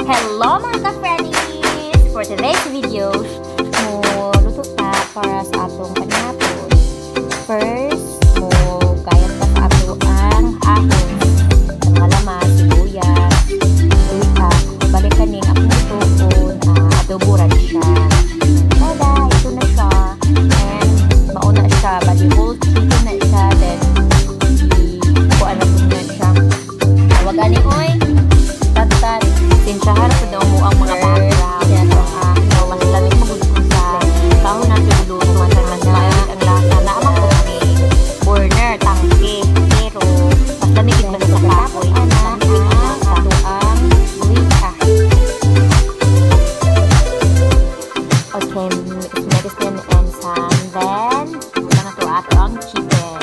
Hello mga ka-friendies! For today's video, luto ta para sa atong panapon. First, kayat pa sa ato ang ahon. Ang kalamas, sibuyas, luta. Balikan ning akong lutoon, adoburan siya. Tada, ito na siya. And mauna siya, bali whole chicken na siya. Then, kuhaan na po na siya. Tawag ani, oy! Tatat, sinsyahan po daw mo ang mga background. Mas lamig magulog sa kahon na pinuluto. Mas mainit ang lasa na amang kami. Burner, tangke, pero mas lamig ito sa kapoy. Mas lamig ito sa ang wika. Okay, medicine and some. Then, ito na to ato ang chicken.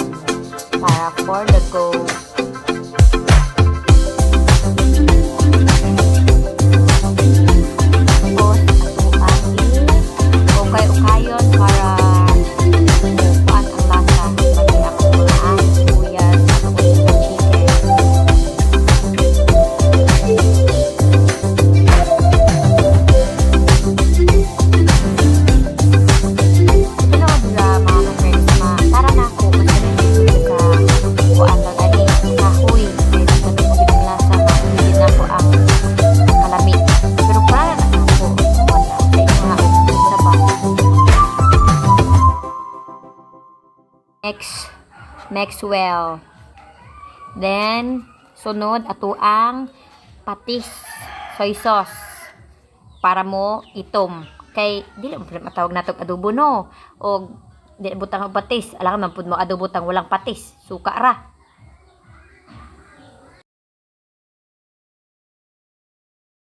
Para for the go. Next well. Then, sunod ato ang patis, soy sauce. Para mo itom. Kay, dili mo matawag natong adobo no. O, dili butang og patis. Alam man pud mo adobo tang walang patis. Suka ra.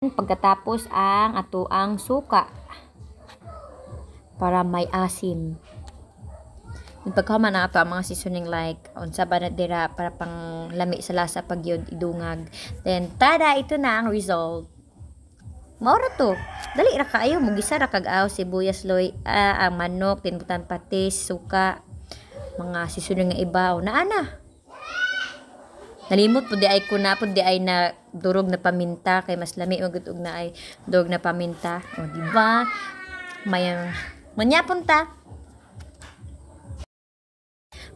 Pagkatapos ang ato ang suka. Para may asim. Pagkaman na ato ang mga seasoning like unsa ba na dira para pang lami sa lasa pag yun idungag. Then tada, ito na ang result. Mao ra to. Dali ra kaayo mo gisa ra kag aw sibuyas loy, ang manok, tinbutan patis, suka, mga seasoning nga ibaw na ana. Nalimot pud di ay kuna pud di ay na durog na paminta kay mas lami magud og na ay durog na paminta. O di ba? Mayang manyapon ta.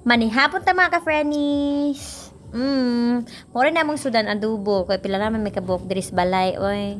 Manihapon ta mga ka-friendies. Mora na mong sudan adobo. Kaya pila naman may kabuok diris balay, oy.